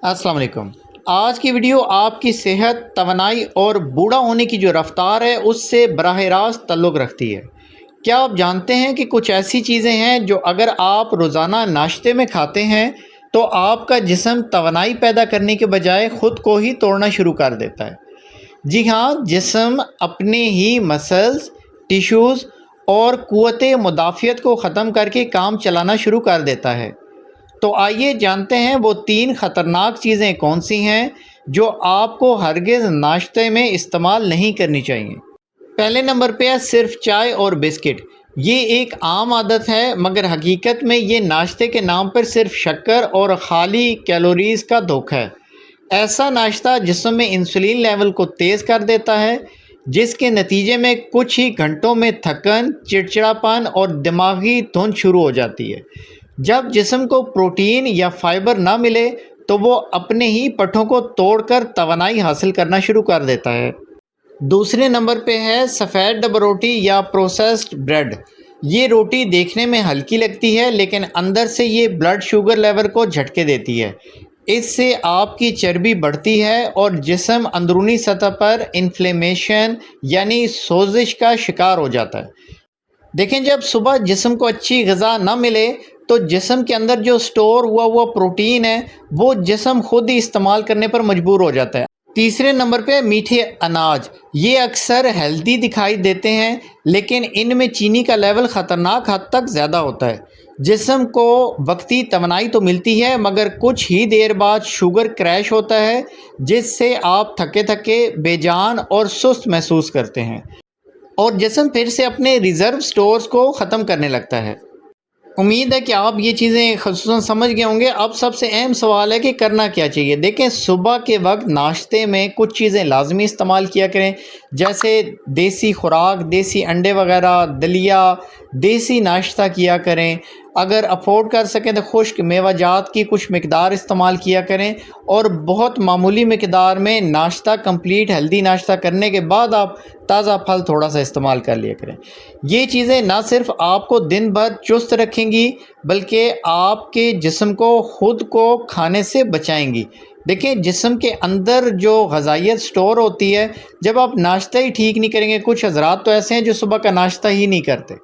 السلام علیکم۔ آج کی ویڈیو آپ کی صحت، توانائی اور بوڑھا ہونے کی جو رفتار ہے اس سے براہ راست تعلق رکھتی ہے۔ کیا آپ جانتے ہیں کہ کچھ ایسی چیزیں ہیں جو اگر آپ روزانہ ناشتے میں کھاتے ہیں تو آپ کا جسم توانائی پیدا کرنے کے بجائے خود کو ہی توڑنا شروع کر دیتا ہے؟ جی ہاں، جسم اپنے ہی مسلز، ٹیشوز اور قوت مدافعت کو ختم کر کے کام چلانا شروع کر دیتا ہے۔ تو آئیے جانتے ہیں وہ 3 خطرناک چیزیں کون سی ہیں جو آپ کو ہرگز ناشتے میں استعمال نہیں کرنی چاہیے۔ پہلے نمبر پہ ہے صرف چائے اور بسکٹ۔ یہ ایک عام عادت ہے مگر حقیقت میں یہ ناشتے کے نام پر صرف شکر اور خالی کیلوریز کا دھوکہ ہے۔ ایسا ناشتہ جسم میں انسولین لیول کو تیز کر دیتا ہے، جس کے نتیجے میں کچھ ہی گھنٹوں میں تھکن، چڑچڑاپن اور دماغی دھند شروع ہو جاتی ہے۔ جب جسم کو پروٹین یا فائبر نہ ملے تو وہ اپنے ہی پٹھوں کو توڑ کر توانائی حاصل کرنا شروع کر دیتا ہے۔ دوسرے نمبر پہ ہے سفید ڈبہ روٹی یا پروسیسڈ بریڈ۔ یہ روٹی دیکھنے میں ہلکی لگتی ہے لیکن اندر سے یہ بلڈ شوگر لیول کو جھٹکے دیتی ہے۔ اس سے آپ کی چربی بڑھتی ہے اور جسم اندرونی سطح پر انفلیمیشن یعنی سوزش کا شکار ہو جاتا ہے۔ دیکھیں، جب صبح جسم کو اچھی غذا نہ ملے تو جسم کے اندر جو سٹور ہوا پروٹین ہے وہ جسم خود ہی استعمال کرنے پر مجبور ہو جاتا ہے۔ تیسرے نمبر پہ میٹھے اناج۔ یہ اکثر ہیلدی دکھائی دیتے ہیں لیکن ان میں چینی کا لیول خطرناک حد تک زیادہ ہوتا ہے۔ جسم کو وقتی توانائی تو ملتی ہے مگر کچھ ہی دیر بعد شوگر کریش ہوتا ہے، جس سے آپ تھکے تھکے، بے جان اور سست محسوس کرتے ہیں اور جسم پھر سے اپنے ریزرو سٹورز کو ختم کرنے لگتا ہے۔ امید ہے کہ آپ یہ چیزیں خصوصاً سمجھ گئے ہوں گے۔ اب سب سے اہم سوال ہے کہ کرنا کیا چاہیے۔ دیکھیں، صبح کے وقت ناشتے میں کچھ چیزیں لازمی استعمال کیا کریں، جیسے دیسی خوراک، دیسی انڈے وغیرہ، دلیا، دیسی ناشتہ کیا کریں۔ اگر افورڈ کر سکیں تو خشک میوہ جات کی کچھ مقدار استعمال کیا کریں اور بہت معمولی مقدار میں ناشتہ کمپلیٹ ہیلدی ناشتہ کرنے کے بعد آپ تازہ پھل تھوڑا سا استعمال کر لیا کریں۔ یہ چیزیں نہ صرف آپ کو دن بھر چست رکھیں گی بلکہ آپ کے جسم کو خود کو کھانے سے بچائیں گی۔ دیکھیں، جسم کے اندر جو غذائیت سٹور ہوتی ہے، جب آپ ناشتہ ہی ٹھیک نہیں کریں گے، کچھ حضرات تو ایسے ہیں جو صبح کا ناشتہ ہی نہیں کرتے،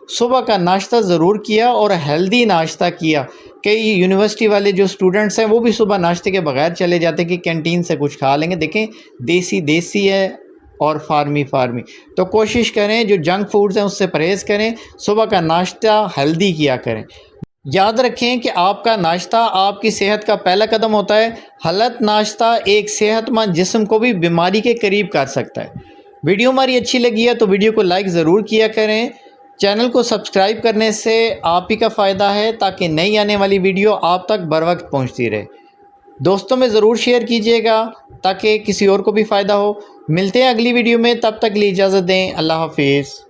صبح کا ناشتہ ضرور کیا اور ہیلدی ناشتہ کیا۔ کئی یونیورسٹی والے جو اسٹوڈنٹس ہیں وہ بھی صبح ناشتے کے بغیر چلے جاتے ہیں کہ کینٹین سے کچھ کھا لیں گے۔ دیکھیں، دیسی ہے اور فارمی۔ تو کوشش کریں جو جنک فوڈز ہیں اس سے پرہیز کریں، صبح کا ناشتہ ہیلدی کیا کریں۔ یاد رکھیں کہ آپ کا ناشتہ آپ کی صحت کا پہلا قدم ہوتا ہے۔ غلط ناشتہ ایک صحت مند جسم کو بھی بیماری کے قریب کر سکتا ہے۔ ویڈیو ہماری اچھی لگی ہے تو ویڈیو کو لائک ضرور کیا کریں۔ چینل کو سبسکرائب کرنے سے آپ ہی کا فائدہ ہے تاکہ نئی آنے والی ویڈیو آپ تک بر وقت پہنچتی رہے۔ دوستوں میں ضرور شیئر کیجیے گا تاکہ کسی اور کو بھی فائدہ ہو۔ ملتے ہیں اگلی ویڈیو میں، تب تک کے لیے اجازت دیں۔ اللہ حافظ۔